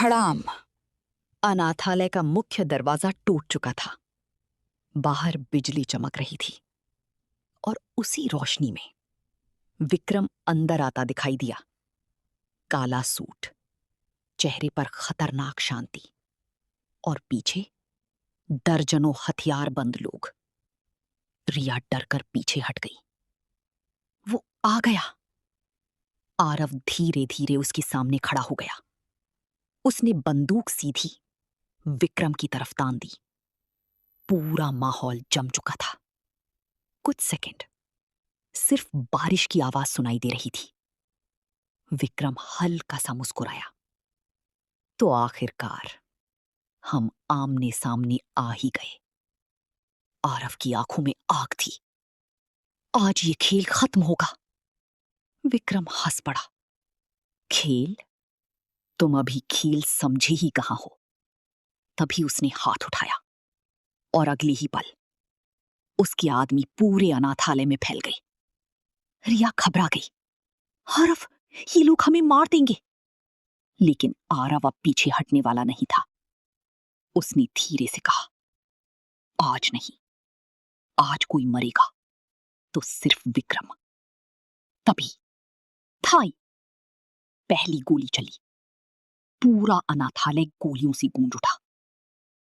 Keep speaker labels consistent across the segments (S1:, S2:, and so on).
S1: धड़ाम। अनाथालय का मुख्य दरवाजा टूट चुका था। बाहर बिजली चमक रही थी और उसी रोशनी में विक्रम अंदर आता दिखाई दिया। काला सूट, चेहरे पर खतरनाक शांति और पीछे दर्जनों हथियारबंद लोग। रिया डरकर पीछे हट गई। वो आ गया। आरव धीरे धीरे उसके सामने खड़ा हो गया। उसने बंदूक सीधी विक्रम की तरफ तान दी। पूरा माहौल जम चुका था। कुछ सेकंड सिर्फ बारिश की आवाज सुनाई दे रही थी। विक्रम हल्का सा मुस्कुराया। तो आखिरकार हम आमने सामने आ ही गए। आरव की आंखों में आग थी। आज ये खेल खत्म होगा। विक्रम हंस पड़ा। खेल? तुम अभी खेल समझे ही कहां हो। तभी उसने हाथ उठाया और अगले ही पल उसके आदमी पूरे अनाथालय में फैल गए। रिया घबरा गई। आरव, ये लोग हमें मार देंगे। लेकिन आरव अब पीछे हटने वाला नहीं था। उसने धीरे से कहा, आज नहीं। आज कोई मरेगा तो सिर्फ विक्रम। तभी थाई पहली गोली चली। पूरा अनाथालय गोलियों से गूंज उठा।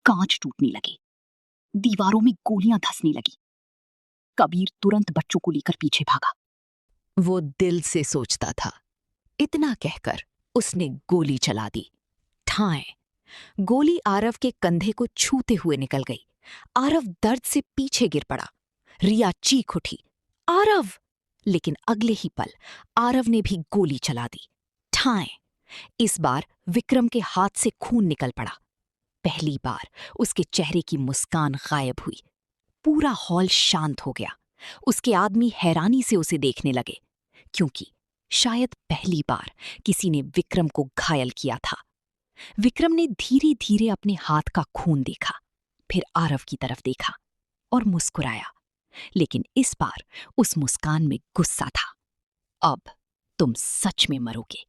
S1: कांच टूटने लगे, दीवारों में गोलियां धंसने लगी। कबीर तुरंत बच्चों को लेकर पीछे भागा।
S2: वो दिल से सोचता था। इतना कहकर उसने गोली चला दी। ठाएं! गोली आरव के कंधे को छूते हुए निकल गई। आरव दर्द से पीछे गिर पड़ा। रिया चीख उठी, आरव! लेकिन अगले ही पल आरव ने भी गोली चला दी। ठाएं! इस बार विक्रम के हाथ से खून निकल पड़ा। पहली बार उसके चेहरे की मुस्कान गायब हुई। पूरा हॉल शांत हो गया। उसके आदमी हैरानी से उसे देखने लगे, क्योंकि शायद पहली बार किसी ने विक्रम को घायल किया था। विक्रम ने धीरे धीरे अपने हाथ का खून देखा, फिर आरव की तरफ देखा और मुस्कुराया। लेकिन इस बार उस मुस्कान में गुस्सा था। अब तुम सच में मरोगे।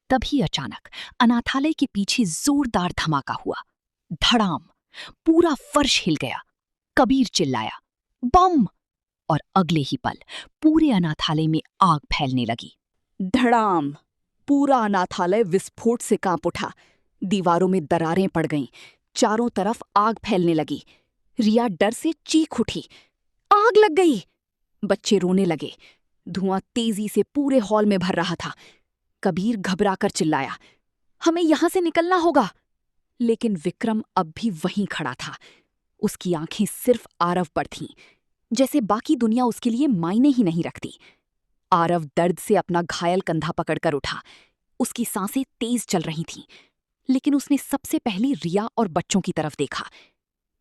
S2: तभी अचानक अनाथालय के पीछे जोरदार धमाका हुआ। धड़ाम! पूरा फर्श हिल गया। कबीर चिल्लाया, बम! और अगले ही पल पूरे अनाथालय में आग फैलने लगी।
S1: धड़ाम! पूरा अनाथालय विस्फोट से कांप उठा। दीवारों में दरारें पड़ गईं। चारों तरफ आग फैलने लगी। रिया डर से चीख उठी, आग लग गई! बच्चे रोने लगे। धुआं तेजी से पूरे हॉल में भर रहा था। कबीर घबराकर चिल्लाया, हमें यहां से निकलना होगा। लेकिन विक्रम अब भी वहीं खड़ा था। उसकी आंखें सिर्फ आरव पर थीं, जैसे बाकी दुनिया उसके लिए मायने ही नहीं रखती। आरव दर्द से अपना घायल कंधा पकड़कर उठा। उसकी सांसें तेज चल रही थीं, लेकिन उसने सबसे पहले रिया और बच्चों की तरफ देखा।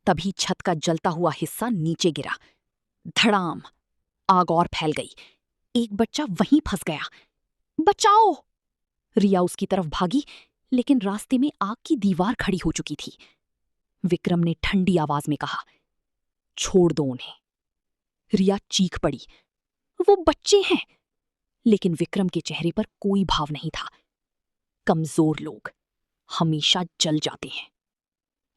S1: तभी छत का जलता हुआ हिस्सा नीचे गिरा। धड़ाम! आग और फैल गई। एक बच्चा वहीं फंस गया। बचाओ! रिया उसकी तरफ भागी, लेकिन रास्ते में आग की दीवार खड़ी हो चुकी थी। विक्रम ने ठंडी आवाज में कहा, छोड़ दो उन्हें। रिया चीख पड़ी, वो बच्चे हैं। लेकिन विक्रम के चेहरे पर कोई भाव नहीं था। कमजोर लोग हमेशा जल जाते हैं।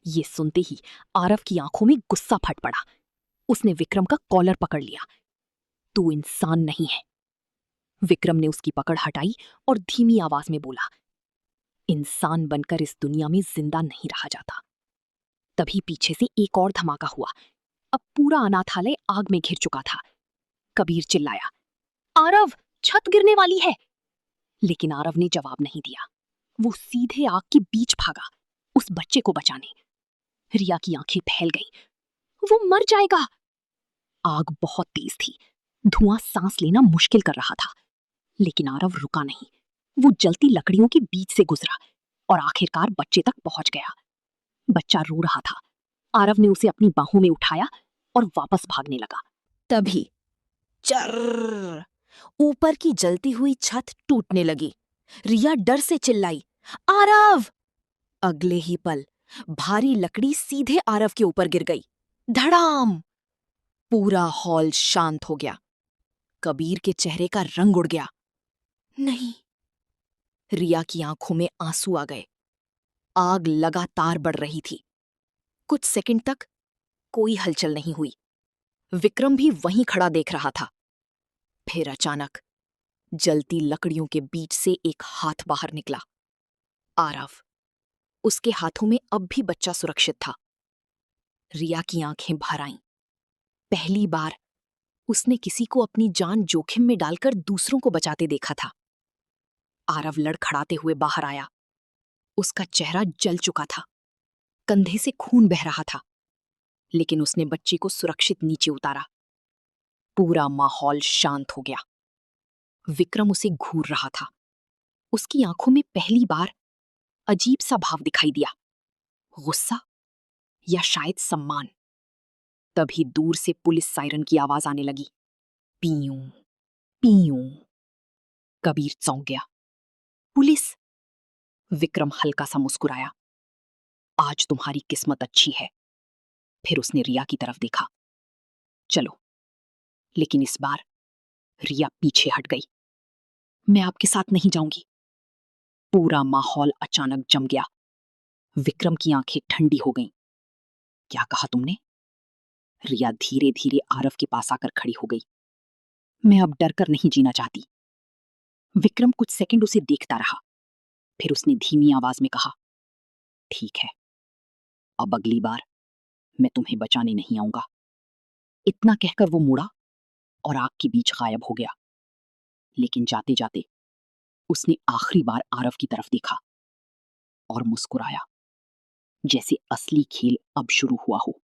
S1: ये सुनते ही आरव की आंखों में गुस्सा फट पड़ा। उसने विक्रम का कॉलर पकड़ लिया। तू इंसान नहीं है। विक्रम ने उसकी पकड़ हटाई और धीमी आवाज में बोला, इंसान बनकर इस दुनिया में जिंदा नहीं रहा जाता। तभी पीछे से एक और धमाका हुआ। अब पूरा अनाथालय आग में घिर चुका था। कबीर चिल्लाया, आरव, छत गिरने वाली है। लेकिन आरव ने जवाब नहीं दिया। वो सीधे आग के बीच भागा, उस बच्चे को बचाने। रिया की आंखें फैल गईं। वो मर जाएगा। आग बहुत तेज थी। धुआं सांस लेना मुश्किल कर रहा था। लेकिन आरव रुका नहीं। वो जलती लकड़ियों के बीच से गुजरा और आखिरकार बच्चे तक पहुंच गया। बच्चा रो रहा था। आरव ने उसे अपनी बाहों में उठाया और वापस भागने लगा।
S2: तभी चर्र! ऊपर की जलती हुई छत टूटने लगी। रिया डर से चिल्लाई, आरव! अगले ही पल भारी लकड़ी सीधे आरव के ऊपर गिर गई। धड़ाम! पूरा हॉल शांत हो गया। कबीर के चेहरे का रंग उड़ गया। नहीं! रिया की आंखों में आंसू आ गए। आग लगातार बढ़ रही थी। कुछ सेकंड तक कोई हलचल नहीं हुई। विक्रम भी वहीं खड़ा देख रहा था। फिर अचानक जलती लकड़ियों के बीच से एक हाथ बाहर निकला। आरव। उसके हाथों में अब भी बच्चा सुरक्षित था। रिया की आंखें भर आईं। पहली बार उसने किसी को अपनी जान जोखिम में डालकर दूसरों को बचाते देखा था। आरव लड़खड़ाते हुए बाहर आया। उसका चेहरा जल चुका था, कंधे से खून बह रहा था, लेकिन उसने बच्ची को सुरक्षित नीचे उतारा। पूरा माहौल शांत हो गया। विक्रम उसे घूर रहा था। उसकी आंखों में पहली बार अजीब सा भाव दिखाई दिया, गुस्सा या शायद सम्मान। तभी दूर से पुलिस सायरन की आवाज आने लगी। पीयूं, पीयूं। कबीर चौंक गया। पुलिस? विक्रम हल्का सा मुस्कुराया। आज तुम्हारी किस्मत अच्छी है। फिर उसने रिया की तरफ देखा। चलो। लेकिन इस बार रिया पीछे हट गई। मैं आपके साथ नहीं जाऊंगी। पूरा माहौल अचानक जम गया। विक्रम की आंखें ठंडी हो गईं। क्या कहा तुमने? रिया धीरे धीरे आरव के पास आकर खड़ी हो गई। मैं अब डरकर नहीं जीना चाहती। विक्रम कुछ सेकंड उसे देखता रहा। फिर उसने धीमी आवाज में कहा, ठीक है, अब अगली बार मैं तुम्हें बचाने नहीं आऊंगा। इतना कहकर वो मुड़ा और आग के बीच गायब हो गया। लेकिन जाते जाते उसने आखिरी बार आरव की तरफ देखा और मुस्कुराया, जैसे असली खेल अब शुरू हुआ हो।